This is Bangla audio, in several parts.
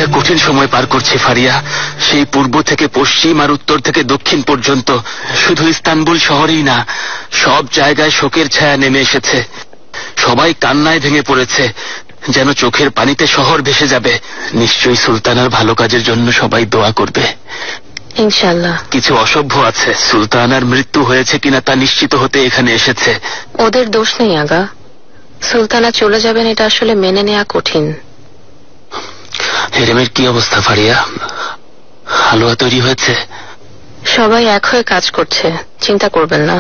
একটা কঠিন সময় পার করছে ফারিয়া। সেই পূর্ব থেকে পশ্চিম আর উত্তর থেকে দক্ষিণ পর্যন্ত শুধু ইস্তানবুল শহরেই না, সব জায়গায় শোকের ছায়া নেমে এসেছে। সবাই কান্নায় ভেঙে পড়েছে, যেন চোখের পানিতে শহর ভেসে যাবে। নিশ্চয়ই সুলতানার ভালো কাজের জন্য সবাই দোয়া করবে ইনশাআল্লাহ। কিছু অসভ্য আছে সুলতানার মৃত্যু হয়েছে কিনা তা নিশ্চিত হতে এখানে এসেছে। ওদের দোষ নেই আগা, সুলতানা চলে যাবেন এটা আসলে মেনে নেওয়া কঠিন। হেরেমের কি অবস্থা ফারিয়া? হালুয়া তৈরি হয়েছে? সবাই এক হয়ে কাজ করছে, চিন্তা করবেন না।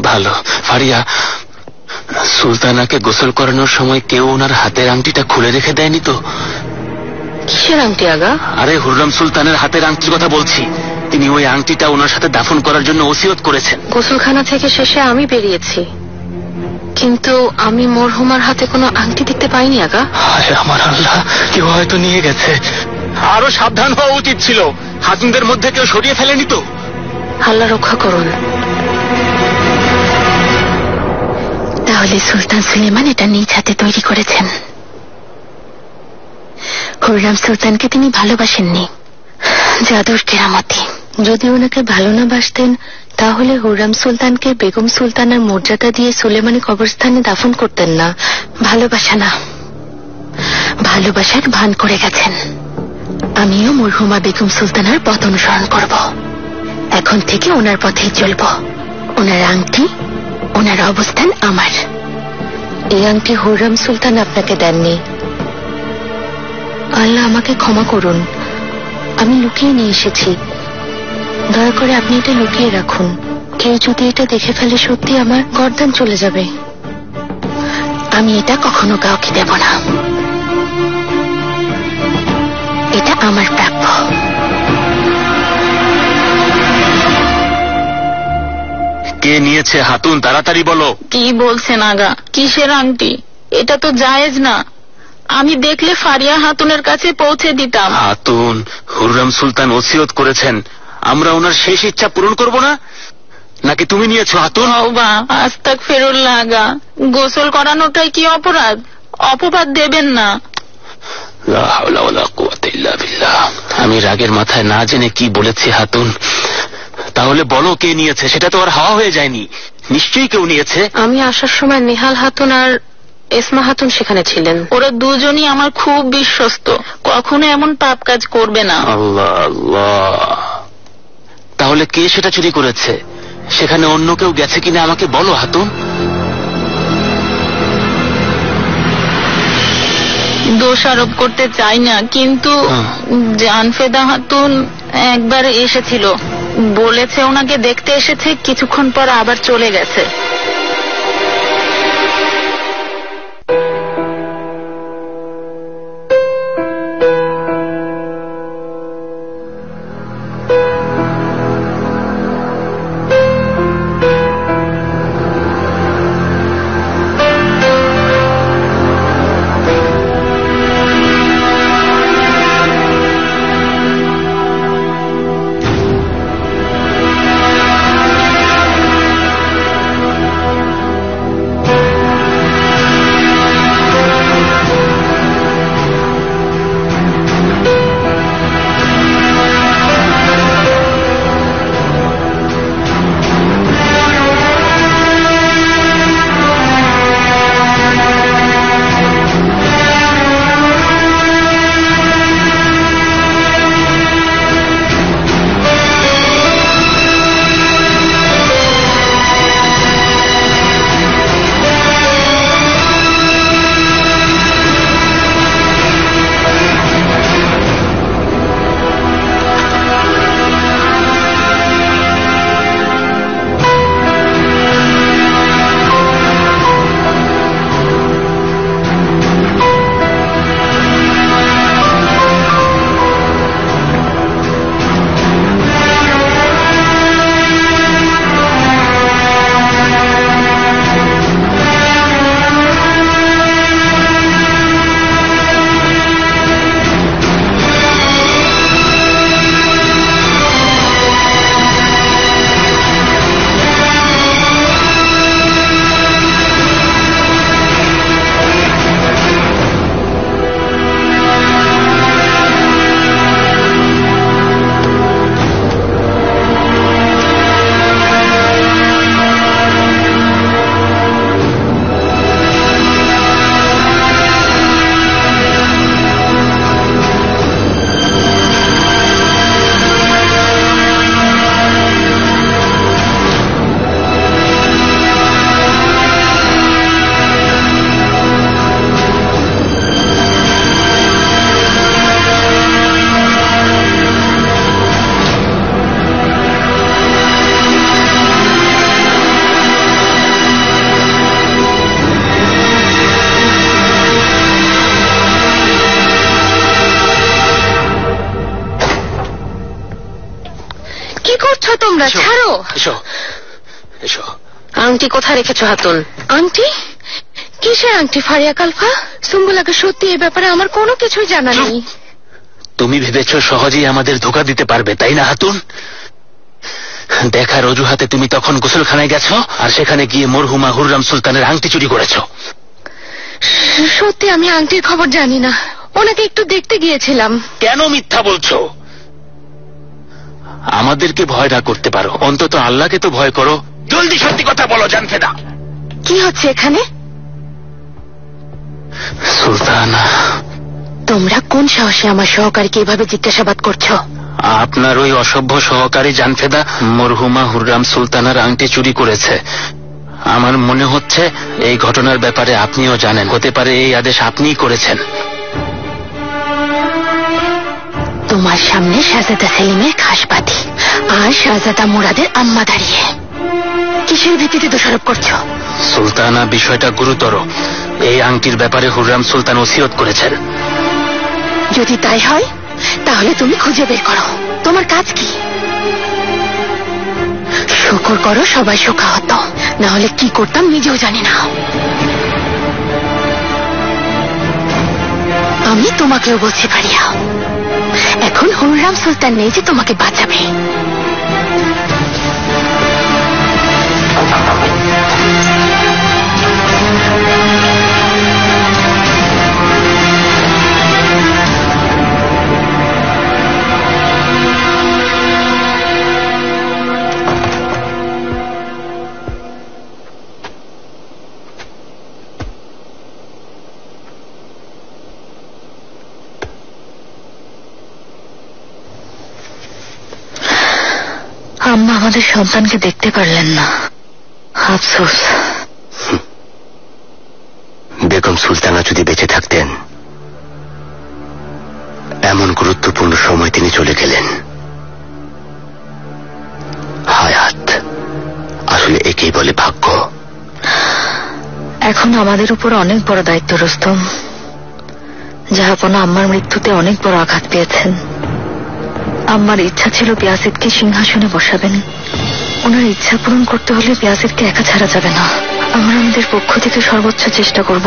ভালো। ফারিয়া, সুলতানাকে গোসল করানোর সময় কেউ ওনার হাতের আংটিটা খুলে রেখে দেয়নি তো? কিসের আংটি আগা? আরে হুররাম সুলতানের হাতের আংটির কথা বলছি। তিনি ওই আংটিটা ওনার সাথে দাফন করার জন্য ওসিয়ত করেছেন। গোসলখানা থেকে শেষে আমি বেরিয়েছি, কিন্তু আমি মরহুমার হাতে কোনো আংটি দেখতে পাইনি আগা। হায় আমার আল্লাহ, কেউ হয়তো নিয়ে গেছে। আরো সাবধান হওয়া উচিত ছিল। হাতুনদের মধ্যে কেউ সরিয়ে ফেলেনি তো? আল্লাহ রক্ষা করুন। তাহলে সুলতান সুলেমান এটা নিজ হাতে তৈরি করেছেন। হুররাম সুলতানকে তিনি ভালোবাসেননি, জাদুর কেরামতি। যদি ওনাকে ভালো না বাসতেন তাহলে হুররাম সুলতানকে বেগম সুলতানার মর্যাদা দিয়ে সুলেমানি কবরস্থানে দাফন করতেন না। ভালোবাসা না, ভালোবাসার ভান করে গেছেন। আমিও মরহুমা বেগম সুলতানার পথ অনুসরণ করব। এখন থেকে ওনার পথেই চলব। ওনার আংটি, ওনার অবস্থান আমার। এই আংটি হুররাম সুলতান আপনাকে দেননি। আল্লাহ আমাকে ক্ষমা করুন, আমি লুকিয়ে নিয়ে এসেছি। দয়া করে আপনি এটা লুকিয়ে রাখুন। কেউ যদি এটা দেখে ফেলে সত্যি আমার গর্দান চলে যাবে। আমি এটা কখনো কাউকে দেব না। এটা আমার প্রাপ্য। কে নিয়েছে হাতুন? তাড়াতাড়ি বলো। কি বলছেন আগা? কিসের আংটি? এটা তো জায়েজ না। আমি দেখলে ফারিয়া হাতুনের কাছে পৌঁছে দিতাম। হাতুন, হুররাম সুলতান ওসিয়ত করেছেন, আমরা ওনার শেষ ইচ্ছা পূরণ করব না? নাকি তুমি নিয়েছো হাতুন? তওবা, আস্তাগফিরুল্লাহ আগা। গোসল করানোটাই কি অপরাধ? অপবাদ দেবেন না। লা হাওলা ওয়ালা কুওয়াতা ইল্লা বিল্লাহ। আমি রাগের মাথায় না জেনে কি বলেছি হাতুন। তাহলে বলো কে নিয়েছে? সেটা তো আর হাওয়া হয়ে যায়নি। নিশ্চয়ই কেউ নিয়েছে। আমি আসার সময় নেহাল হাতুন আর এসমা হাতুন সেখানে ছিলেন। ওরা দুজনই আমার খুব বিশ্বস্ত, কখনো এমন পাপ কাজ করবে না। আল্লাহ আল্লাহ। তাহলে কে সেটা চুরি করেছে? সেখানে অন্য কেউ গেছে কিনা আমাকে বলো হাতুন। দোষারোপ করতে চাই না, কিন্তু জানফেদা হাতুন একবার এসেছিল, বলেছে ওনাকে দেখতে এসেছে, কিছুক্ষণ পর আবার চলে গেছে। না, ছাড়ো। এসো এসো। আংটি কোথায় রেখেছো হাতুন? আংটি? কিসের আংটি ফারিয়া কালফা? সুম্বুলাকে সত্যি এই ব্যাপারে আমার কোনো কিছুই জানা নেই। তুমি ভেবেছ সহজেই আমাদের ধোঁকা দিতে পারবে, তাই না হাতুন? দেখার অজুহাতে তুমি তখন গোসলখানায় গেছো আর সেখানে গিয়ে মরহুমা হুররাম সুলতানের আংটি চুরি করেছো। সত্যি আমি আংটির খবর জানি না, ওনাকে একটু দেখতে গিয়েছিলাম। কেন মিথ্যা বলছো? আমাদেরকে ভয় না করতে পারো, অন্তত আল্লাহকে তো ভয় করো। জলদি সত্যি কথা বলো জানফেদা। কি হচ্ছে এখানে? সুলতানা, তোমরা কোন সাহসে আমার সহকারীকে এভাবে জিজ্ঞাসাবাদ করছো? আপনার ওই অসভ্য সহকারী জানফেদা মরহুমা হুররাম সুলতানার আংটি চুরি করেছে। আমার মনে হচ্ছে এই ঘটনার ব্যাপারে আপনিও জানেন, হতে পারে এই আদেশ আপনিই করেছেন। তোমার সামনে শাহজাদা সেলিমের খাসবাতি আর শাহজাদা মুরাদের আম্মা দাঁড়িয়ে, কিসের ভিত্তিতে দোষারোপ করছো? সুলতানা, বিষয়টা গুরুতর। এই আংটির ব্যাপারে হুররাম সুলতান ওসিয়ত করেছেন। যদি তাই হয় তাহলে তুমি খুঁজে বের করো। তোমার কাজ কি? শুকর করো সবাই শোকাহত, না হলে কি করতাম নিজেও জানি না। আমি তোমাকেও বলছি ফারিয়া, এখন হুররাম সুলতান নেই যে তোমাকে বাঁচাবে। আম্মা আমাদের সন্তানকে দেখতে পারলেন না, আফসোস। বেগম সুলতানা যদি বেঁচে থাকতেন, এমন গুরুত্বপূর্ণ সময় তিনি চলে গেলেন। হায়াত আসলে একেই বলে ভাগ্য। এখন আমাদের উপর অনেক বড় দায়িত্ব রুস্তম। জাহাপনা আম্মার মৃত্যুতে অনেক বড় আঘাত পেয়েছেন। আম্মার ইচ্ছা ছিল বিয়াজিদকে সিংহাসনে বসাবেন। ওনার ইচ্ছা পূরণ করতে হলে বিয়াজিদকে একা ছাড়া যাবে না। আমরা আমাদের পক্ষ থেকে সর্বোচ্চ চেষ্টা করব।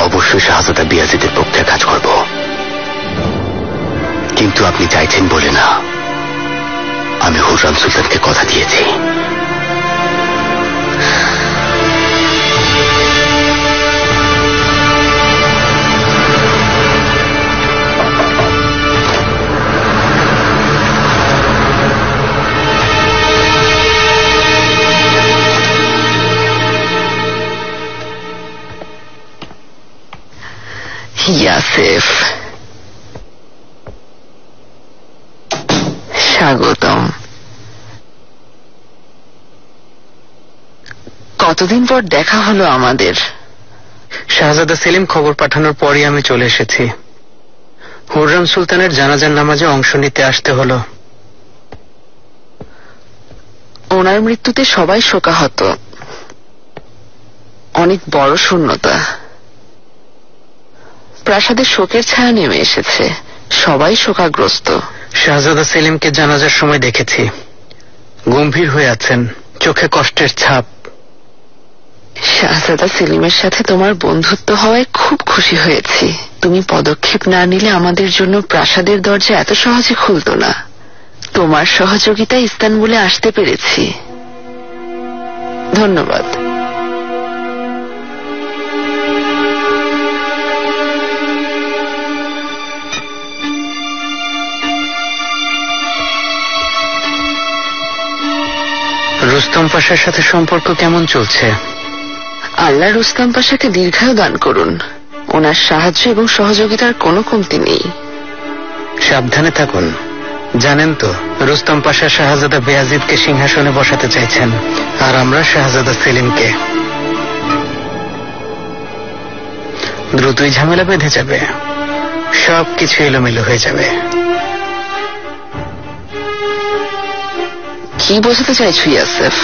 অবশ্যই শাহজাদা বিয়াজিদের পক্ষে কাজ করব, কিন্তু আপনি চাইছেন বলে না। আমি হুররাম সুলতানকে কথা দিয়েছি। ইয়াসেফ, স্বাগতম। কতদিন পর দেখা হলো আমাদের। শাহজাদা সেলিম খবর পাঠানোর পরই আমি চলে এসেছি। হুররাম সুলতানের জানাজার নামাজে অংশ নিতে আসতে হলো। ওনার মৃত্যুতে সবাই শোকাহত, অনেক বড় শূন্যতা। প্রাসাদে শোকের ছায়া নেমে এসেছে, সবাই শোকাগ্রস্ত। শাহজাদা সেলিমকে জানাজার সময় দেখেছি, গম্ভীর হয়ে আছেন, চোখে কষ্টের ছাপ। শাহজাদা সেলিমের সাথে তোমার বন্ধুত্ব হওয়ায় খুব খুশি হয়েছি। তুমি পদক্ষেপ না নিলে আমাদের জন্য প্রাসাদের দরজা এত সহজে খুলত না। তোমার সহযোগিতায় ইস্তানবুলে আসতে পেরেছি, ধন্যবাদ। রুস্তম পাশার সাথে সম্পর্ক কেমন চলছে? আল্লাহ রুস্তম পাশাকে দীর্ঘায়ু দান করুন। ওনার সাহায্য এবং সহযোগিতার কোনো কমতি নেই। সাবধানে থাকুন। জানেন তো, রুস্তম পাশা শাহজাদা বেয়াজিদকে সিংহাসনে বসাতে চাইছেন, আর আমরা শাহজাদা সেলিমকে। দ্রুতই ঝামেলা বেঁধে যাবে, সবকিছু এলোমেলো হয়ে যাবে। কি বোঝাতে চাইছো ইয়াসেফ?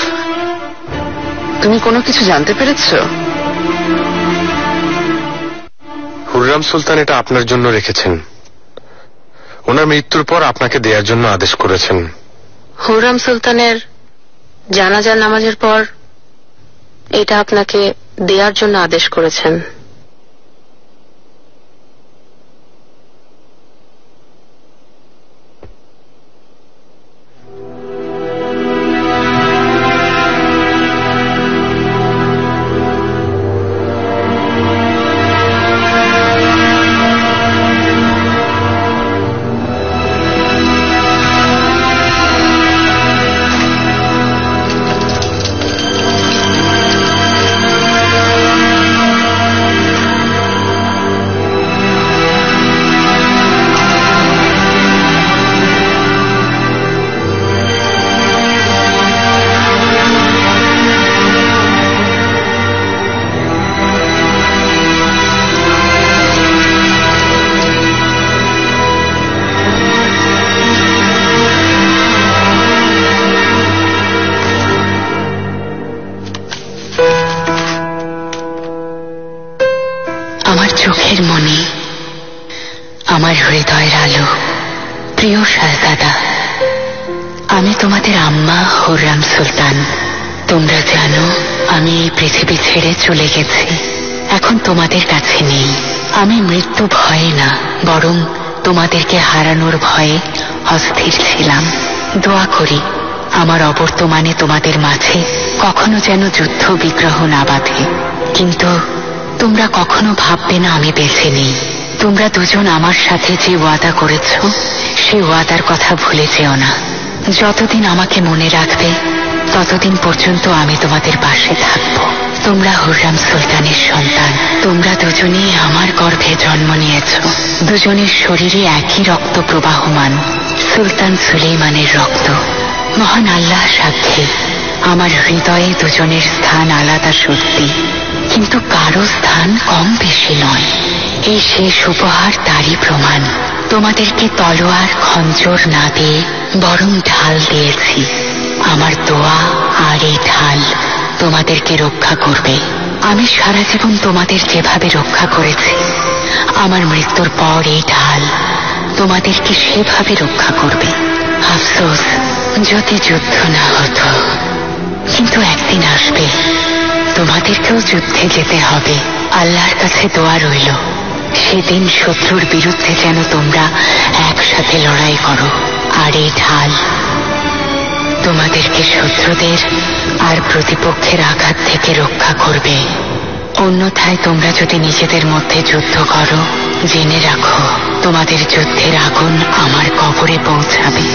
তুমি কোনো কিছু জানতে পেরেছ? হুররাম সুলতান এটা আপনার জন্য রেখেছেন। ওনার মৃত্যুর পর আপনাকে দেওয়ার জন্য আদেশ করেছেন। হুররাম সুলতানের জানাজা নামাজের পর এটা আপনাকে দেওয়ার জন্য আদেশ করেছেন। চোখের মনি, আমার হৃদয়ের আলো, প্রিয় শাহজাদা, আমি তোমাদের আম্মা হুররাম সুলতান। তোমরা জানো আমি এই পৃথিবী ছেড়ে চলে গেছি, এখন তোমাদের কাছে নেই। আমি মৃত্যু ভয়ে না, বরং তোমাদেরকে হারানোর ভয়ে অস্থির ছিলাম। দোয়া করি আমার অবর্তমানে তোমাদের মাঝে কখনো যেন যুদ্ধ বিগ্রহ না বাঁধে। কিন্তু তোমরা কখনো ভাববে না আমি বেঁচে নেই। তোমরা দুজন আমার সাথে যে ওয়াদা করেছ সেই ওয়াদার কথা ভুলে যেও না। যতদিন আমাকে মনে রাখবে ততদিন পর্যন্ত আমি তোমাদের পাশে থাকব। তোমরা হুররাম সুলতানের সন্তান, তোমরা দুজনেই আমার গর্ভে জন্ম নিয়েছ। দুজনের শরীরে একই রক্ত প্রবাহমান, সুলতান সুলেইমানের রক্ত। মহান আল্লাহ সাক্ষী, আমার হৃদয়ে দুজনের স্থান আলাদা সত্যি, কিন্তু কারো স্থান কম বেশি নয়। এই শেষ উপহার তারই প্রমাণ। তোমাদেরকে তলোয়ার খঞ্জর না দিয়ে বরং ঢাল দিয়েছি। আমার দোয়া আর এই ঢাল তোমাদেরকে রক্ষা করবে। আমি সারা জীবন তোমাদের যেভাবে রক্ষা করেছি, আমার মৃত্যুর পর এই ঢাল তোমাদেরকে সেভাবে রক্ষা করবে। আফসোস যদি যুদ্ধ না হতো, কিন্তু একদিন আসবে তোমাদেরকেও যুদ্ধে যেতে হবে। আল্লাহর কাছে দোয়া রইল, সেদিন শত্রুর বিরুদ্ধে যেন তোমরা একসাথে লড়াই করো। আর এই ঢাল তোমাদেরকে শত্রুদের আর প্রতিপক্ষের আঘাত থেকে রক্ষা করবে। অন্যথায় তোমরা যদি নিজেদের মধ্যে যুদ্ধ করো, জেনে রাখো তোমাদের যুদ্ধের আগুন আমার কবরে পৌঁছাবে,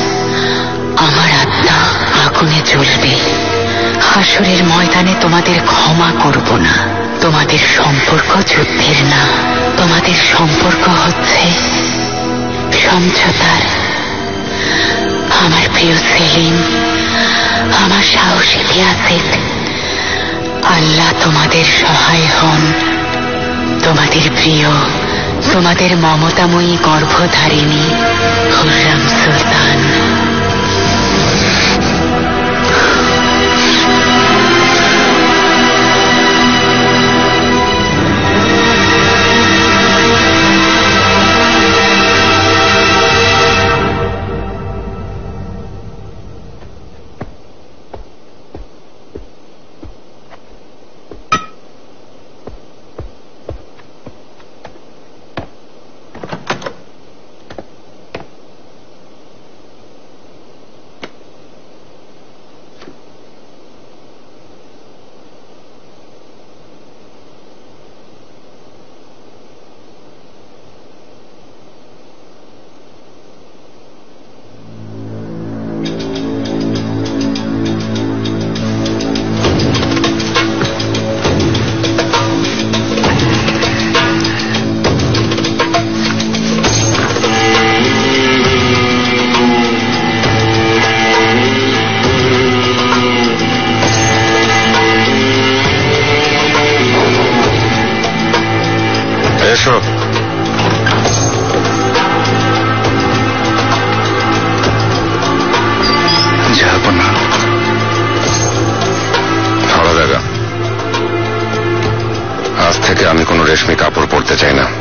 আমার আত্মা আগুনে জ্বলবে। হাসরের ময়দানে তোমাদের ক্ষমা করব না। তোমাদের সম্পর্ক যুদ্ধের না, তোমাদের সম্পর্ক হচ্ছে সমঝোতার। আমার প্রিয় সেলিম, আমার সাহসী ইয়াজিদ, আল্লাহ তোমাদের সহায় হন। তোমাদের প্রিয়, তোমাদের মমতাময়ী গর্ভধারিণী হুররাম সুলতান।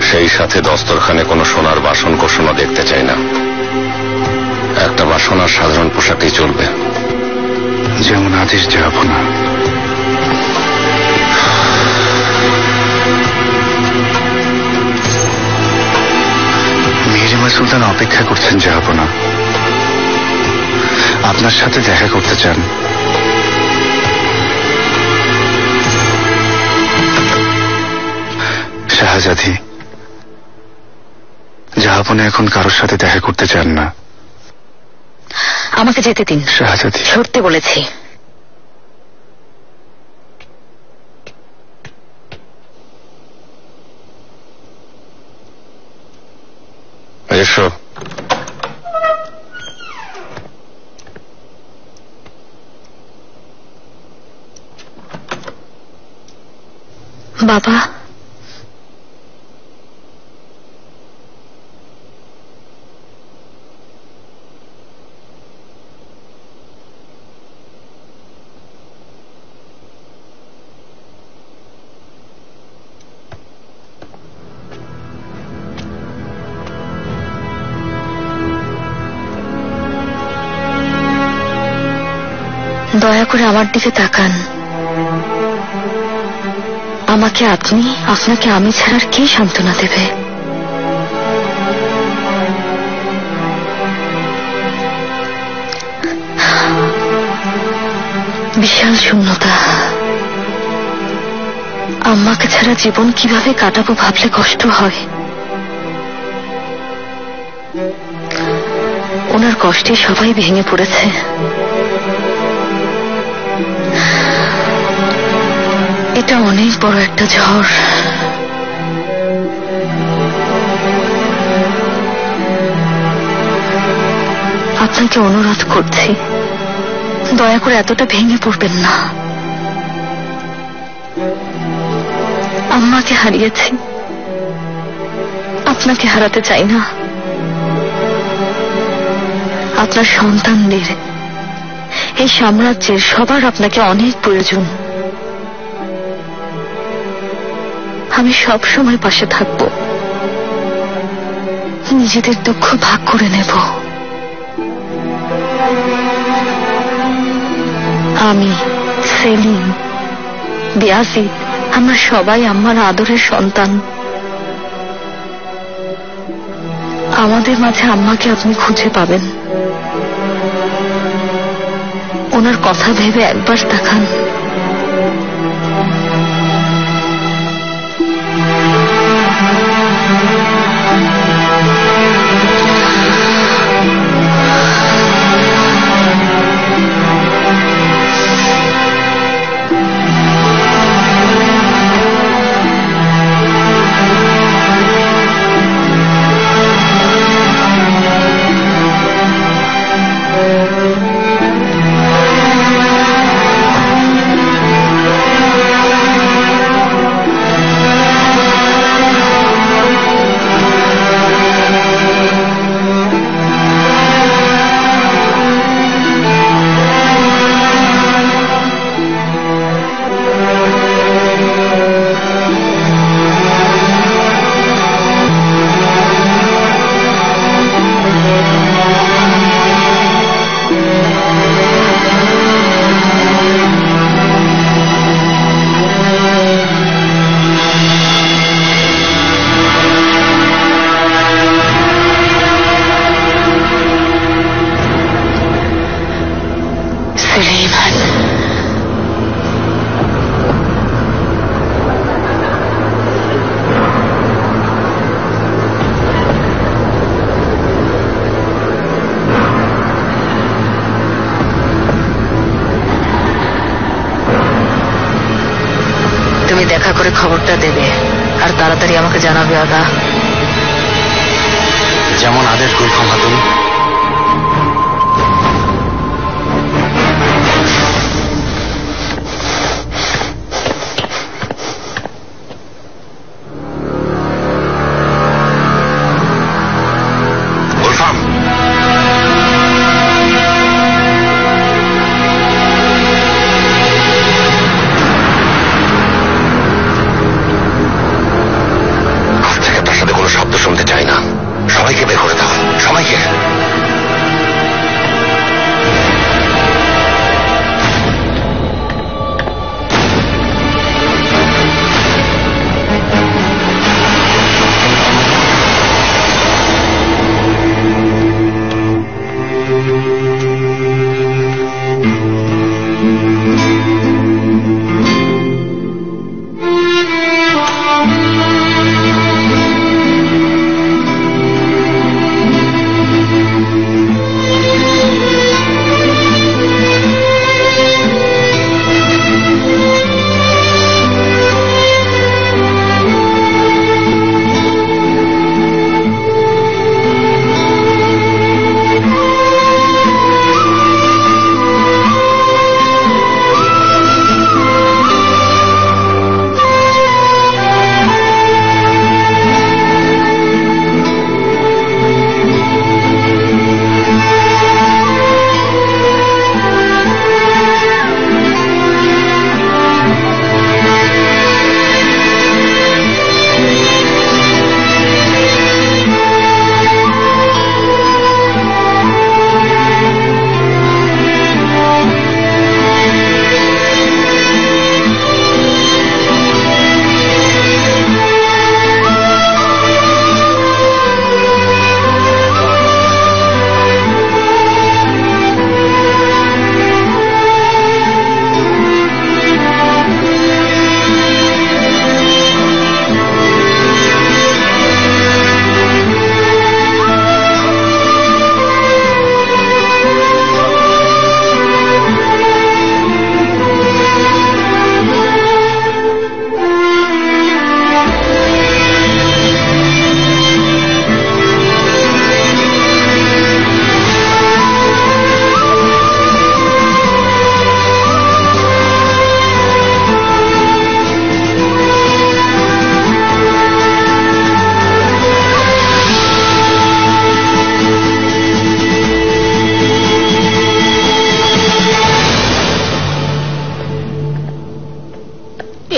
সেই সাথে দস্তরখানে কোনো সোনার বাসন কোষণও দেখতে চাই না। একটা বাসনার সাধারণ পোশাকেই চলবে। যেমন আদেশ যাবো না। মিহিরিমা সুলতান অপেক্ষা করছেন যাবো না, আপনার সাথে দেখা করতে চান। শাহজাদি, জাহাপনা এখন কারোর সাথে দেখা করতে চান না। আমাকে যেতে দিন শাহজাদি। সরতে বলেছি। এসো। বাবা, দয়া করে আমার দিকে তাকান। আমাকে আপনি, আপনাকে আমি ছাড়া আর কে সান্ত্বনা দেবে? বিশাল শূন্যতা। আম্মাকে ছাড়া জীবন কিভাবে কাটাবো ভাবলে কষ্ট হয়। ওনার কষ্টে সবাই ভেঙে পড়েছে। এটা অনেক বড় একটা ঝড়। আপনাকে অনুরোধ করছি, দয়া করে এতটা ভেঙে পড়বেন না। আম্মাকে হারিয়েছি, আপনাকে হারাতে চাই না। আপনার সন্তানদের, এই সাম্রাজ্যের সবার আপনাকে অনেক প্রয়োজন। আমি সব সময় পাশে থাকব, নিজেদের দুঃখ ভাগ করে নেব। আমি, সেলিম, বেয়াজিদ, আমরা সবাই আম্মার আদরের সন্তান। আমাদের মাঝে আম্মাকে আপনি খুঁজে পাবেন। ওনার কথা ভেবে একবার তাকান। তুমি দেখা করে খবরটা দেবে আর তাড়াতাড়ি আমাকে জানাবে। আদা, যেমন আদেশ গুলফাম খাতুন। শব্দ শুনতে চাই না, সবাইকে বের করে দাও, সবাইকে।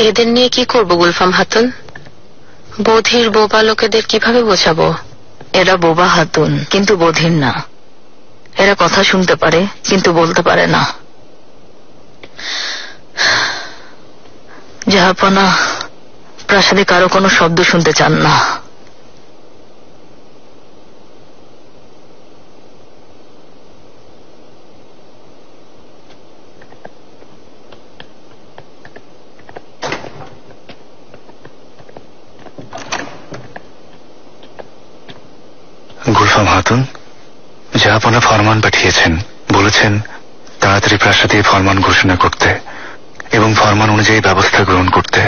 এদের নিয়ে কি করব গুলফাম হাতুন? বধির বোবা লোকেদের কিভাবে বোঝাবো? এরা বোবা হাতুন, কিন্তু বধির না। এরা কথা শুনতে পারে কিন্তু বলতে পারে না। জাহাপনা প্রাসাদে কারো কোনো শব্দ শুনতে চান না। গুলফাম হাতুন, জাহাপনা ফরমান পাঠিয়েছেন। বলেছেন তাড়াতাড়ি প্রাসাদে ফরমান ঘোষণা করতে এবং ফরমান অনুযায়ী ব্যবস্থা গ্রহণ করতে।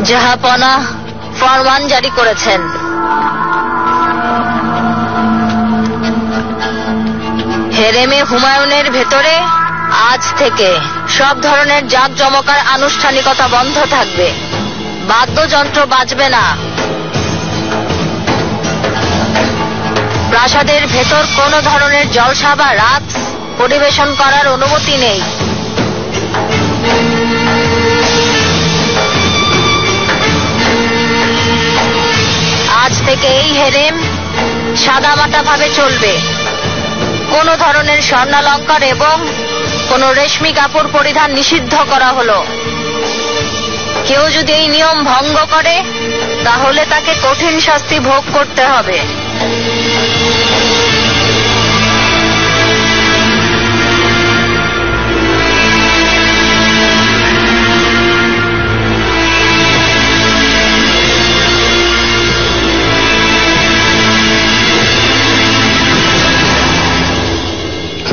জাহাপনা ফরমান জারি করেছেন। হেরেমে হুমায়ুনের ভেতরে আজ থেকে সব ধরনের জাঁকজমকার আনুষ্ঠানিকতা বন্ধ থাকবে। বাদ্যযন্ত্র বাজবে না। প্রাসাদের ভেতর কোনো ধরনের জলসা বা রাত পরিবেশন করার অনুমতি নেই। আজ থেকে এই হেরেম সাদামাটা ভাবে চলবে। কোনো ধরনের স্বর্ণালঙ্কার এবং কোনো রেশমি কাপড় পরিধান নিষিদ্ধ করা হলো। কেউ যদি এই নিয়ম ভঙ্গ করে তাহলে তাকে কঠিন শাস্তি ভোগ করতে হবে।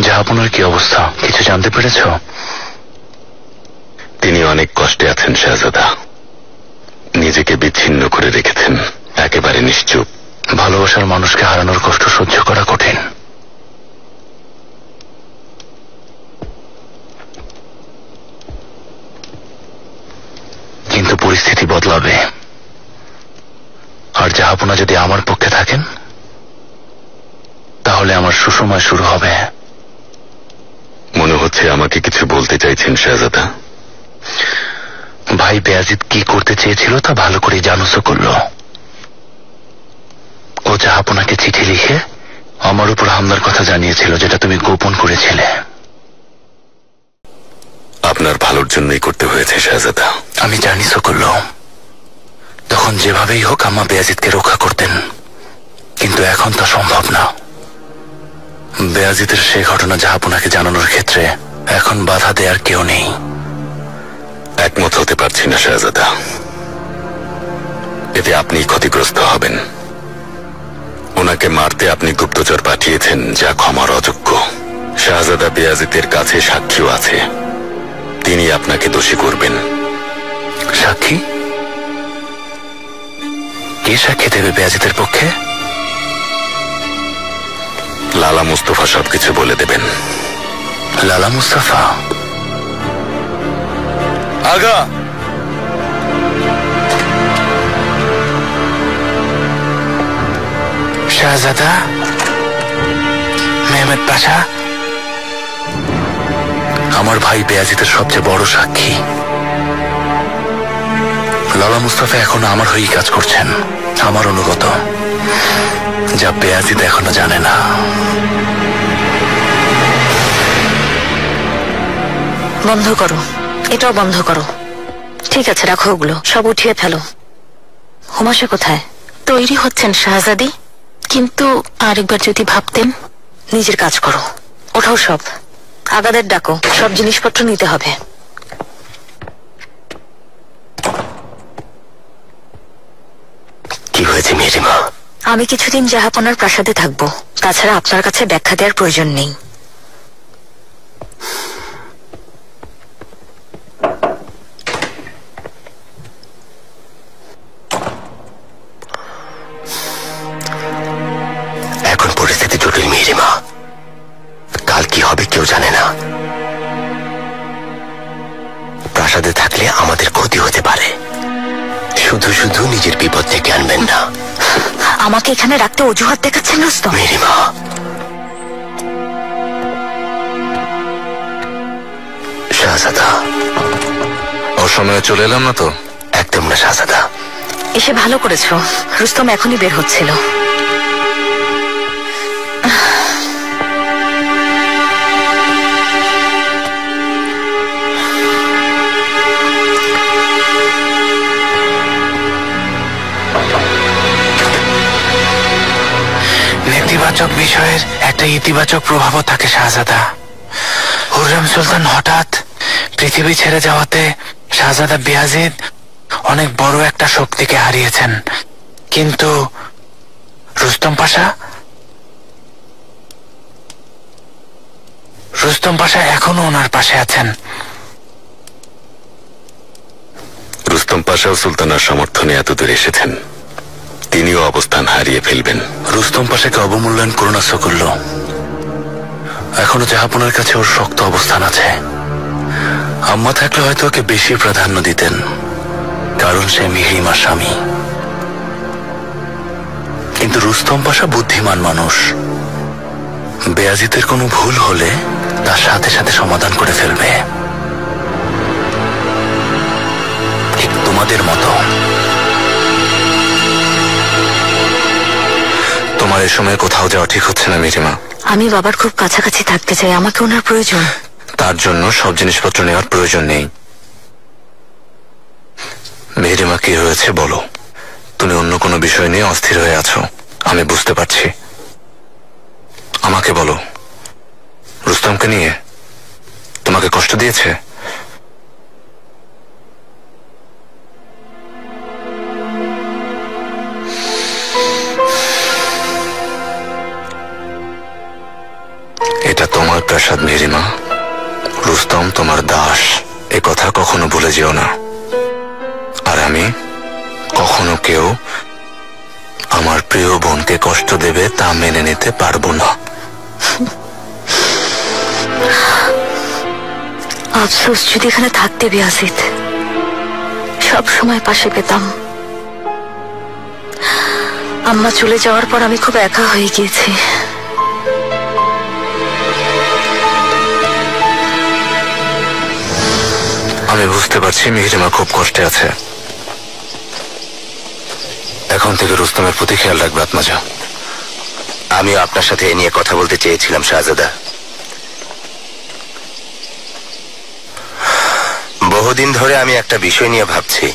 জাহাপনার কি অবস্থা, কিছু জানতে পেরেছ? তিনি অনেক কষ্টে আছেন শাহজাদা। নিজেকে বিচ্ছিন্ন করে রেখেছেন, একেবারে নিশ্চুপ। ভালোবাসার মানুষকে হারানোর কষ্ট সহ্য করা কঠিন। কিন্তু পরিস্থিতি বদলাবে। আর জাহাপনা যদি আমার পক্ষে থাকেন তাহলে আমার সুসময় শুরু হবে। মনে হচ্ছে আমাকে কিছু বলতে চাইছেন শাহজাদা। ভাই বেয়াজিদ কি করতে চেয়েছিল তা ভালো করে জানুসও করল। ও জাহাপনাকে চিঠি লিখে আমার উপর হামলার কথা জানিয়েছিল, যেটা তুমি গোপন করেছিলে। আপনার ভালোর জন্যই করতে হয়েছে শাহজাদা। আমি জানিসও করল। তখন যেভাবেই হোক আম্মা বেয়াজিদকে রক্ষা করতেন, কিন্তু এখন তা সম্ভব না। বেয়াজিদের সে ঘটনা জাহাপনাকে জানানোর ক্ষেত্রে এখন বাধা দেওয়ার কেউ নেই। একমত হতে পারছি না শাহজাদা। এতে আপনি ক্ষতিগ্রস্ত হবেন। ওনাকে মারতে আপনি গুপ্তচর পাঠিয়েছেন, যা ক্ষমার অযোগ্য। শাহজাদা বেয়াজিদের কাছে সাক্ষীও আছে, তিনি আপনাকে দোষী করবেন। সাক্ষী? কে সাক্ষী দেবে বেয়াজিদের পক্ষে? লালা মুস্তফা সবকিছু বলে দেবেন। লালা মুস্তফা? আগা শাহজাদা, মেহমেদ পাশা, আমার ভাই বেয়াজিদের সবচেয়ে বড় সাক্ষী। লালা মুস্তফা এখনো আমার হয়েই কাজ করছেন, আমার অনুগত, যা বেয়াজিদ এখনো জানে না। বন্ধ করো, এটাও বন্ধ করো। ঠিক আছে, রাখো ওগুলো, সব উঠিয়ে ফেলো। হুমাশা কোথায়? তৈরি হচ্ছেন শাহজাদি, কিন্তু আরেকবার যদি ভাবতেন। নিজের কাজ করো, ওঠাও সব। আগাদের ডাকো, সব জিনিসপত্র নিতে হবে। কি হয়েছে মেরিমা? আমি কিছুদিন জাহাপনার প্রাসাদে থাকবো, তাছাড়া আপনার কাছে ব্যাখ্যা দেওয়ার প্রয়োজন নেই। এখন পরিস্থিতি জটিল মেরিমা, কাল কি হবে কেউ জানে না। প্রাসাদে থাকলে আমাদের ক্ষতি হতে পারে। শুধু শুধু নিজের বিপদ ডেকে আনবেন না। আমাকে এখানে রাখতে অজুহাত দেখাচ্ছেন রুস্তম? মেরিমা, শাহজাদা। অসময়ে চলে এলাম না তো? একদম না শাহজাদা। এসে ভালো করেছো, রুস্তম এখনই বের হচ্ছিল। নেতিবাচক বিষয়ের একটা ইতিবাচক প্রভাবও থাকে শাহজাদা। হুররেম সুলতান হঠাৎ পৃথিবী ছেড়ে যাওয়াতে শাহজাদা বেয়াজিদ অনেক বড় একটা শক্তিকে হারিয়েছেন, কিন্তু রুস্তম পাশা এখনো ওনার পাশে আছেন। রুস্তম পাশাও সুলতানার সমর্থনে এতদূর এসেছেন, তিনিও অবস্থান হারিয়ে ফেলবেন। রুস্তম পাশাকে অবমূল্যায়ন করুন করল, এখনো জাহাপনার কাছে ওর শক্ত অবস্থান আছে। আম্মা থাকলে হয়তো ওকে বেশি প্রাধান্য দিতেন, কারণ সে মিহরিমার স্বামী। কিন্তু রুস্তম পাশা বুদ্ধিমান মানুষ, বেয়াজিতের কোনো ভুল হলে তার সাথে সাথে সমাধান করে ফেলবে, ঠিক তোমাদের মতো। তোমার এ সময় কোথাও যাওয়া ঠিক হচ্ছে না মিহিরিমা। আমি বাবার খুব কাছাকাছি থাকতে চাই, আমাকে ওনার প্রয়োজন। তার জন্য সব জিনিসপত্র নেওয়ার প্রয়োজন নেই। মিহিরিমা, কি হয়েছে বলো? তুমি অন্য কোনো বিষয় নিয়ে অস্থির হয়ে আছো, আমি বুঝতে পারছি। আমাকে বলো, রুস্তমকে নিয়ে তোমাকে কষ্ট দিয়েছে? এটা তোমার প্রাসাদ মিহিরিমা, রুস্তম তোমার দাস, এ কথা কখনো ভুলে যেও না। আর আমি কখনো কেউ আমার প্রিয় বোনকে কষ্ট দেবে তা মেনে নিতে পারবো না। আফসোস, যদি এখানে থাকতে বেয়াজিদ, সব সময় পাশে পেতাম। আম্মা চলে যাওয়ার পর আমি খুব একা হয়ে গিয়েছি। আমি বুঝতে পারছি মিহিরিমা খুব কষ্টে আছে। এখন থেকে রুস্তমের প্রতি খেয়াল রাখবে আত্মাজা। আমিও আপনার সাথে এ নিয়ে কথা বলতে চেয়েছিলাম শাহজাদা। বহুদিন ধরে আমি একটা বিষয় নিয়ে ভাবছি।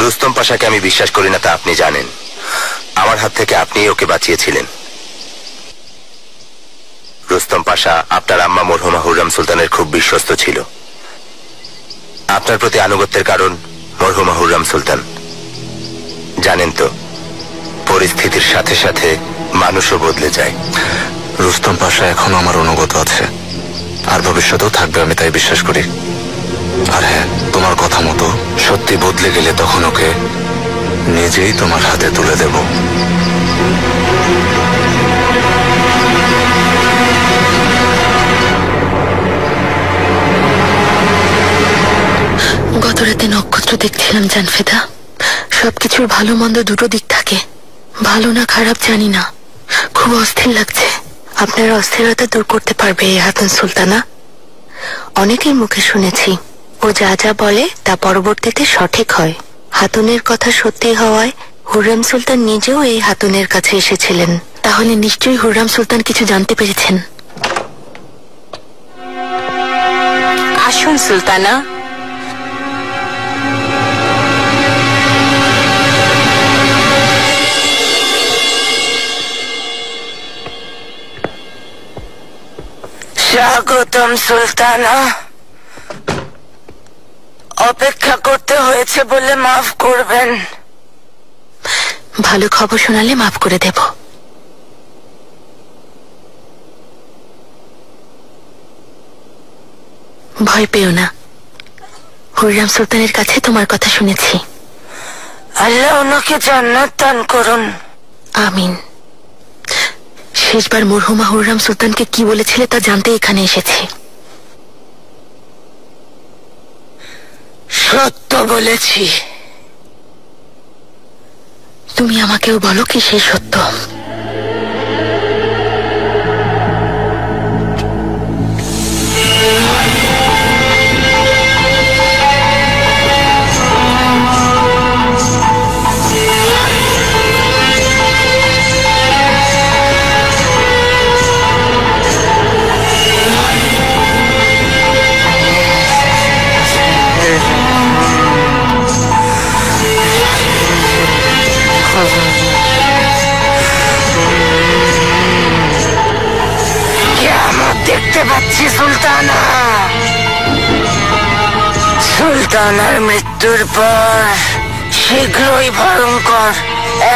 রুস্তম পাশাকে আমি বিশ্বাস করি না, তা আপনি জানেন। আমার হাত থেকে আপনিই ওকে বাঁচিয়েছিলেন। রুস্তম পাশা আপনার আম্মা মরহুমা হুররেম সুলতানের খুব বিশ্বস্ত ছিল। আপনার প্রতি আনুগত্যের কারণ মরহুমা হুররেম সুলতান। জানেন তো, পরিস্থিতির সাথে সাথে মানুষও বদলে যায়। রুস্তম পাশা এখনো আমার অনুগত আছে, আর ভবিষ্যতেও থাকবে, আমি তাই বিশ্বাস করি। আর হ্যাঁ, তোমার কথা মতো সত্যি বদলে গেলে তখন ওকে নিজেই তোমার হাতে তুলে দেব। গত রাতে নক্ষত্র দেখছিলাম জানফেদা। সবকিছুর ভালো মন্দ দুটো দিক থাকে, ভালো না খারাপ জানি না, খুব অস্থির লাগছে। আপনার অস্থিরতা দূর করতে পারবে এই হাতুন সুলতানা? অনেকের মুখে শুনেছি ও যা যা বলে তা পরবর্তীতে সঠিক হয়। হাতুনের কথা সত্যি হওয়ায় হুররেম সুলতান নিজেও এই হাতুনের কাছে এসেছিলেন। তাহলে নিশ্চয়ই হুররেম সুলতান কিছু জানতে পেরেছেন। আসুন সুলতানা। স্বাগতম সুলতানা। অপেক্ষা করতে হয়েছে বলে মাফ করবেন। ভালো খবর শোনালে মাফ করে দেব। ভয় পেও না, হুররেম সুলতানের কাছে তোমার কথা শুনেছি। আল্লাহ ওনাকে জান্নাত দান করুন। আমিন। শেষবার মরহুমা হুররেম সুলতানকে কি বলেছিলে তা জানতে এখানে এসেছি। সত্য বলেছি। তুমি আমাকেও বলো কি সেই সত্য? দেখতে পাচ্ছি সুলতানা। সুলতানার মৃত্যুর পর শীঘ্রই ভয়ঙ্কর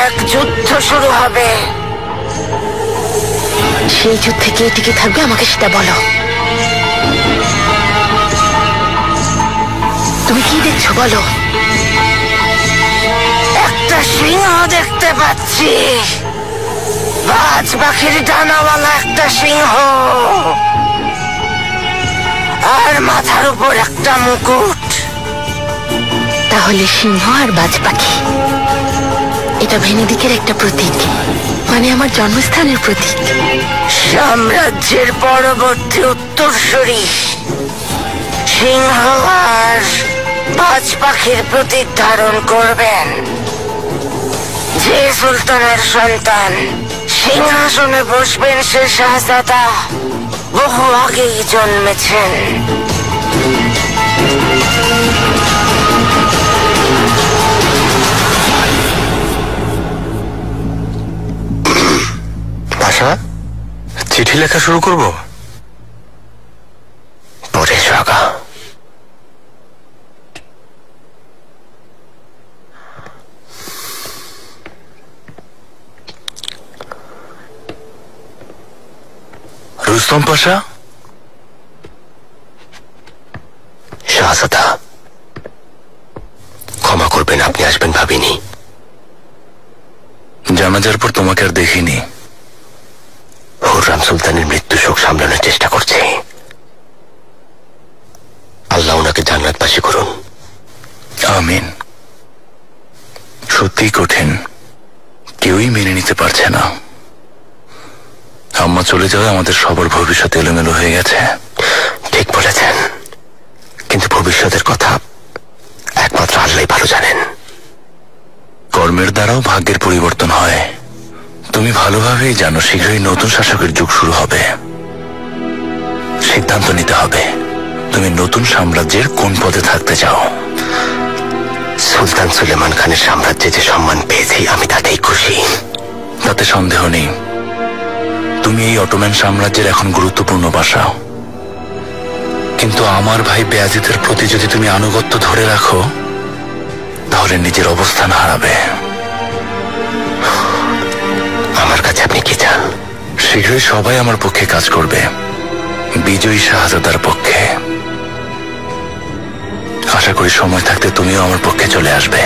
এক যুদ্ধ শুরু হবে। সেই যুদ্ধে কে টিকে থাকবে আমাকে সেটা বলো। তুমি কি দেখছো বলো। একটা সিংহ দেখতে পাচ্ছি, বাজ পাখির ডানাওয়ালা একটা সিংহ, আর মাথার উপর একটা মুকুট। তাহলে সিংহ আর বাজ পাখি, এটা ভেনেদিকের একটা প্রতীক, মানে আমার জন্মস্থানের প্রতীক। সাম্রাজ্যের পরবর্তী উত্তরসূরি সিংহ আর বাজ পাখির প্রতীক ধারণ করবেন। যে সুলতানের সন্তান সিংহাসনে বসবেন সে শাহজাদা বহু আগেই জন্মেছেন। পাশা, চিঠি লেখা শুরু করব? পরে আগা। রুস্তম পাশা। শাহজাদা, ক্ষমা করবেন, আপনি আসবেন ভাবিনি। জানাজার পর তোমাকে আর দেখিনি। হুররাম সুলতানের মৃত্যু শোক সামলানোর চেষ্টা করছি। আল্লাহ ওনাকে জান্নাতবাসী করুন। আমিন। সত্যি কঠিন, কেউই মেনে নিতে পারছে না। আম্মা চলে যাওয়া আমাদের সবার ভবিষ্যৎ এলোমেলো হয়ে গেছে। ঠিক বলেছেন, কিন্তু ভবিষ্যতের কথা একমাত্র আল্লাহই ভালো জানেন। কর্মের দ্বারাও ভাগ্যের পরিবর্তন হয়। তুমি ভালোভাবেই জানো শীঘ্রই নতুন শাসকের যুগ শুরু হবে। সিদ্ধান্ত নিতে হবে তুমি নতুন সাম্রাজ্যের কোন পদে থাকতে চাও। সুলতান সুলেমান খানের সাম্রাজ্যে যে সম্মান পেয়েছি আমি তাতেই খুশি। তাতে সন্দেহ নেই। তুমি এই অটোম্যান সাম্রাজ্যের এখন গুরুত্বপূর্ণ বাসা, কিন্তু আমার ভাই বেয়াজিদের প্রতি যদি তুমি আনুগত্য ধরে রাখো তাহলে নিজের অবস্থান হারাবে। আমার কাছে আপনি কি চান? শীঘ্রই সবাই আমার পক্ষে কাজ করবে, বিজয়ী শাহজাদার পক্ষে। আশা করি সময় থাকতে তুমিও আমার পক্ষে চলে আসবে।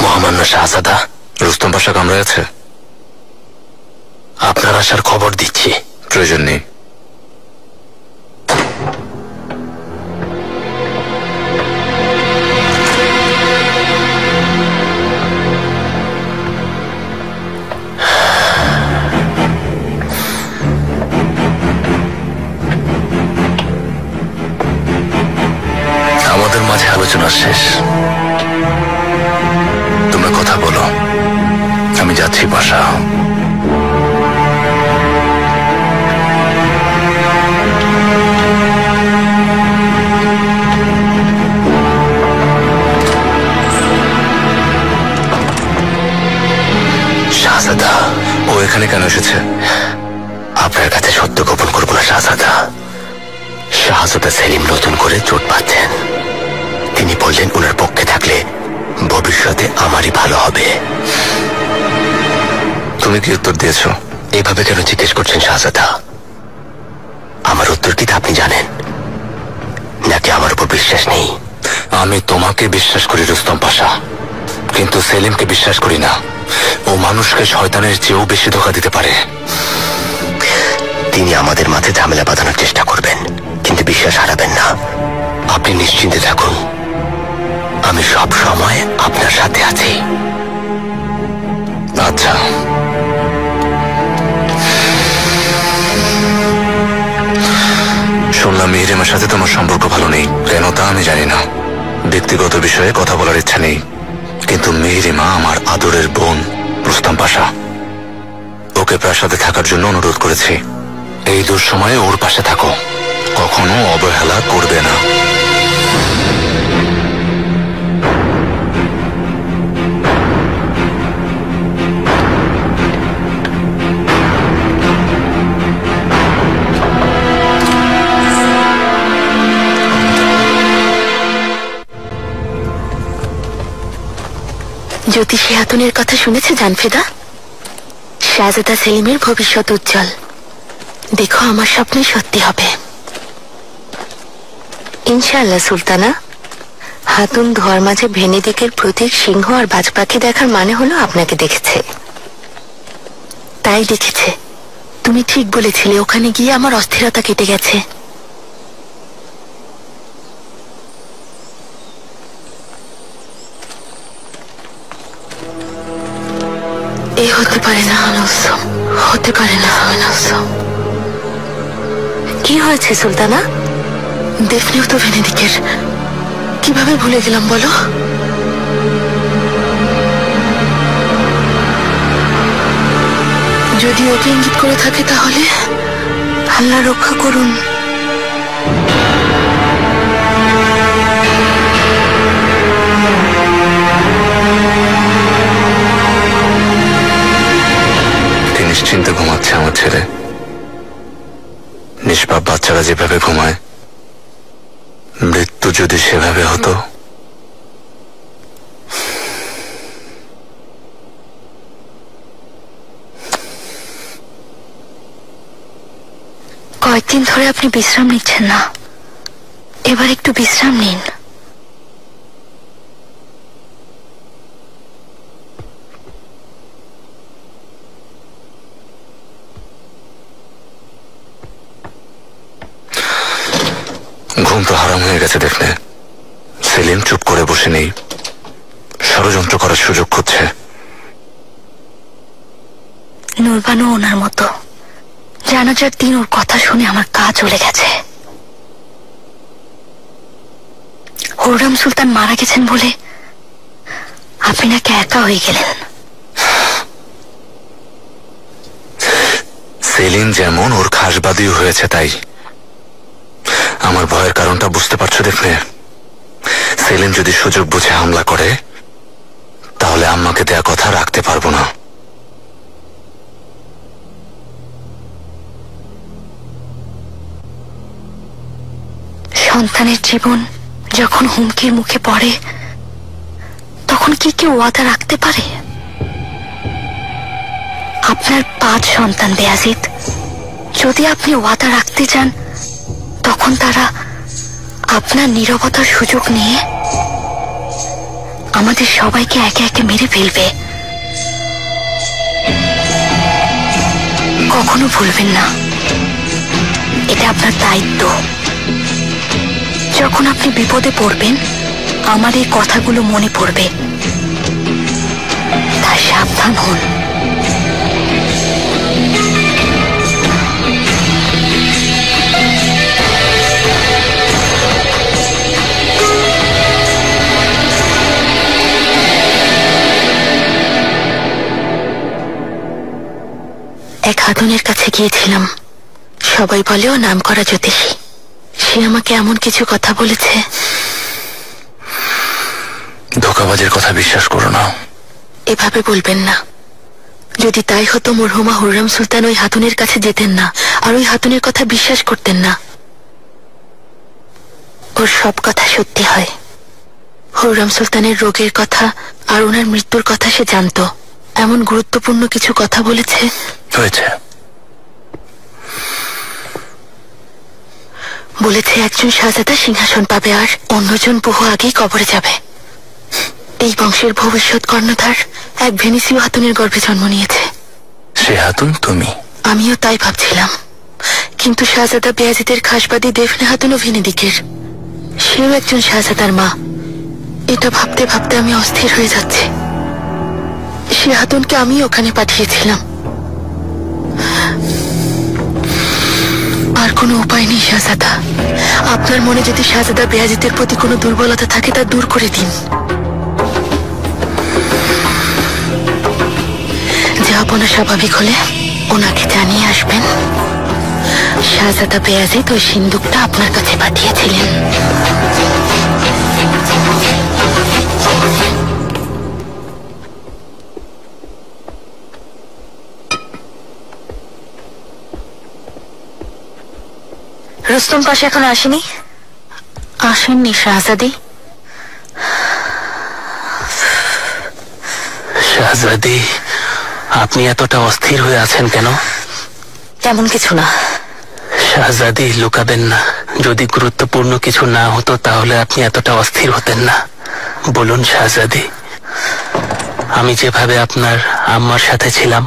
মহামান্য শাহজাদা, রুস্তম পাশা কামরায় আছে। আপনার আসার খবর দিচ্ছি। প্রয়োজন নেই। আমাদের মাঝে আলোচনা শেষ। তোমরা কথা বলো, আমি যাচ্ছি পাশা। শাহজাদা, ও এখানে কেন এসেছে? আপনার কাছে সত্য গোপন করবো না শাহজাদা। শাহজাদা সেলিম নতুন করে চোট পাচ্ছেন। তিনি বললেন ওনার পক্ষে থাকলে ভবিষ্যতে আমারই ভালো হবে। তুমি কি উত্তর দিয়েছ? এভাবে কেন জিজ্ঞেস করছেন শাহজাদা? আমার উত্তর কি তা আপনি জানেন, নাকি আমার উপর বিশ্বাস নেই? আমি তোমাকে বিশ্বাস করি রুস্তম পাশা, কিন্তু সেলিমকে বিশ্বাস করি না। ও মানুষকে শয়তানের চেয়েও বেশি ধোঁকা দিতে পারে। তিনি আমাদের মাঝে ঝামেলা বাঁধানোর চেষ্টা করবেন, কিন্তু বিশ্বাস হারাবেন না। আপনি নিশ্চিন্তে থাকুন, আমি সব সময় আপনার সাথে আছি। আচ্ছা, শুনলাম মিহিরিমার সাথে তোমার সম্পর্ক ভালো নেই। কেন তা আমি জানি না, ব্যক্তিগত বিষয়ে কথা বলার ইচ্ছা নেই, কিন্তু মিহিরিমা আমার আদরের বোন রুস্তম পাশা। ওকে প্রাসাদে থাকার জন্য অনুরোধ করেছি। এই দুঃসময়ে ওর পাশে থাকো, কখনো অবহেলা করবে না। জ্যোতিষী হাতুনের কথা শুনেছে জানফেদা? শাহজাদা সেলিমের ভবিষ্যৎ উজ্জ্বল। দেখো আমার স্বপ্নই সত্যি হবে ইনশাআল্লাহ। সুলতানা, হাতুন ধোয়ার মাঝে ভেনেদিকের প্রতীক সিংহ আর বাজ পাখি দেখার মানে হলো আপনাকে দেখেছে। তাই দেখেছে। তুমি ঠিক বলেছিলে, ওখানে গিয়ে আমার অস্থিরতা কেটে গেছে। এই হতে পারে না, হতে পারে না। কি হয়েছে সুলতানা? দেখলেও তো ভেনেদিকের। কিভাবে ভুলে গেলাম বলো? যদি ওকে ইঙ্গিত করে থাকে তাহলে আল্লাহ রক্ষা করুন। নিশ্চিন্তে ঘুমাচ্ছে আমার ছেলে। নিষ্পাপ বাচ্চারা যেভাবে ঘুমায়, মৃত্যু যদি সেভাবে হতো। কয়েকদিন ধরে আপনি বিশ্রাম নিচ্ছেন না, এবার একটু বিশ্রাম নিন। ঘুম তো হারাম হয়ে গেছে দেখলে। সেলিম চুপ করে বসে নেই, ষড়যন্ত্র করার সুযোগ খুঁজছে। নুরবানও ওনার মতো। জানাজার দিন ওর কথা শুনে আমার গা জ্বলে গেছে। হুররাম সুলতান মারা গেছেন বলে আপনি নাকি একা হয়ে গেলেন। সেলিম যেমন ওর খাসবাদীও হয়েছে, তাই আমার ভয়ের কারণটা বুঝতে পারছো দেখলে। সেলিম যদি সুযোগ বুঝে হামলা করে তাহলে আম্মাকে দেয়া কথা রাখতে পারবো না। সন্তানের জীবন যখন হুমকির মুখে পড়ে তখন কি কেউ ওয়াদা রাখতে পারে? আপনার 5 সন্তান বেয়াজিদ, যদি আপনি ওয়াদা রাখতে চান তখন তারা আপনার নীরবতার সুযোগ নিয়ে আমাদের সবাইকে একে একে মেরে ফেলবে। কখনো ভুলবেন না, এটা আপনার দায়িত্ব। যখন আপনি বিপদে পড়বেন আমার এই কথাগুলো মনে পড়বে, তাই সাবধান হন। এক হাতুনের কাছে গিয়েছিলাম, সবাই বলে ও নাম করা জ্যোতিষী। সে আমাকে এমন কিছু কথা বলেছে। ধোঁকাবাজের কথা বিশ্বাস করো না। এভাবে বলবেন না। যদি তাই হতো মরহুমা হুররাম সুলতান ওই হাতুনের কাছে যেতেন না, আর ওই হাতুনের কথা বিশ্বাস করতেন না। ওর সব কথা সত্যি হয়। হুররাম সুলতানের রোগের কথা আর ওনার মৃত্যুর কথা সে জানতো। এমন গুরুত্বপূর্ণ কিছু কথা বলেছে। বলেছে একজন শাহজাদা সিংহাসন পাবে আর অন্যজন বহু আগেই কবরে যাবে। এই বংশের ভবিষ্যৎ কর্ণধার এক ভেনিসীয় হাতুনের গর্ভে জন্ম নিয়েছে। সে হাতুন তুমি? আমিও তাই ভাবছিলাম, কিন্তু শাহজাদা বেয়াজিদের খাসবাদী দেফনে হাতুনও ভেনেদিকের। সেও একজন শাহজাদার মা। এটা ভাবতে ভাবতে আমি অস্থির হয়ে যাচ্ছি। সে হাতুনকে আমি ওখানে পাঠিয়েছিলাম। আর কোনো উপায় নেই শাহজাদা। আপনার মনে যদি শাহজাদা বেয়াজিদের প্রতি কোনো দুর্বলতা থাকে তা দূর করে দিন। যাপনা স্বাভাবিক হলে ওনাকে জানিয়ে আসবেন শাহজাদা বেয়াজিদ ওই সিন্দুকটা আপনার কাছে পাঠিয়েছিলেন। রুস্তম পাশে এখনো আসেনি? আসেননি শাহজাদি। শাহজাদি, আপনি এতটা অস্থির হয়ে আছেন কেন? তেমন কিছু না। শাহজাদি, লুকাবেন না। যদি গুরুত্বপূর্ণ কিছু না হতো তাহলে আপনি এতটা অস্থির হতেন না। বলুন শাহজাদি। আমি যেভাবে আপনার আম্মার সাথে ছিলাম,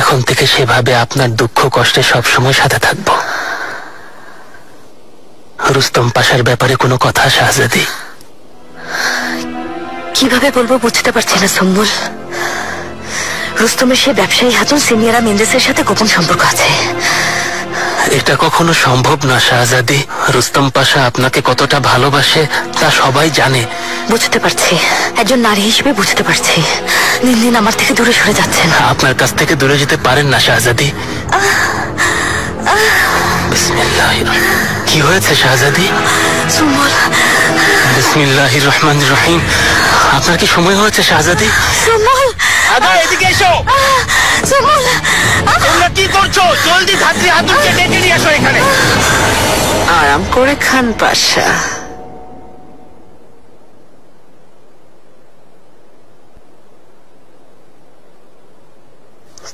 এখন থেকে সেভাবে আপনার দুঃখ কষ্টে সবসময় সাথে থাকব। রুস্তম পাশার ব্যাপারে কোনো কথা শাহজাদি? কিভাবে বলবো বুঝতে পারছি না সুম্বুল। রুস্তমের সে ব্যবসায়ী হাতুন সিনিয়রা মেন্ডেসের সাথে গোপন সম্পর্ক আছে। এটা কখনো সম্ভব না শাহজাদি। রুস্তম পাশা আপনাকে কতটা ভালোবাসে তা সবাই জানে। বুঝতে পারছি, একজন নারী হিসেবে বুঝতে পারছি। দিন দিন আমার থেকে দূরে সরে যাচ্ছেন। আপনার কাছ থেকে দূরে যেতে পারেন না শাহজাদি। বিসমিল্লাহ। কি হয়েছে শাহজাদি? সুম্বুল। বিসমিল্লাহির রহমানির রহিম। আপনার কি সময় হয়েছে শাহজাদি? সুম্বুল, আদা এদিকে এসো। সুম্বুল, তোমরা কি করছো? জলদি ধাত্রী হাতুনকে ডেকে নিয়ে আসো এখানে। আরাম করে খান পাশা।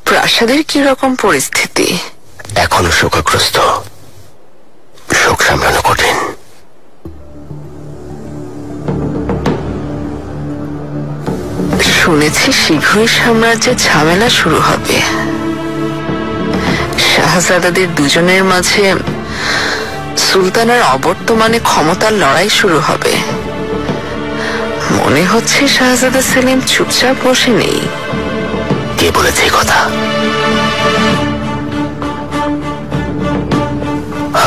প্রাসাদের কি রকম পরিস্থিতি? এখনো শোকগ্রস্ত, শোক সামলানো কঠিন। শুনেছি শীঘ্রই সাম্রাজ্যে ঝামেলা শুরু হবে। শাহজাদাদের দুজনের মাঝে সুলতানের অবর্তমানে ক্ষমতার লড়াই শুরু হবে। মনে হচ্ছে শাহজাদা সেলিম চুপচাপ বসে নেই। কে বলেছে এই কথা?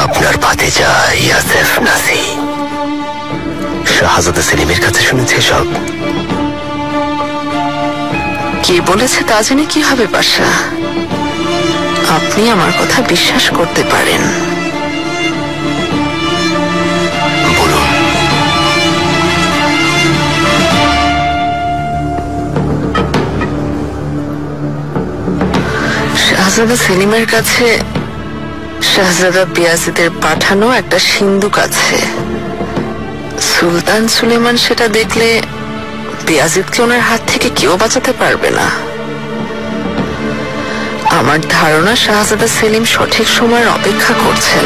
আপনার ভাতিজা ইয়াসেফ নাসি শাহজাদা সেলিমের কাছে শুনেছে সব। কে বলেছে তা জেনে কি হবে পাশা? আপনি আমার কথা বিশ্বাস করতে পারেন। বলুন। শাহজাদা সেলিমের কাছে শাহজাদা বিয়াজিদের পাঠানো একটা সিন্দুক আছে। সুলতান সুলেমান সেটা দেখলে বিয়াজিদকে ওনার হাত থেকে কেউ বাঁচাতে পারবে না। আমার ধারণা শাহজাদা সেলিম সঠিক সময়ের অপেক্ষা করছেন।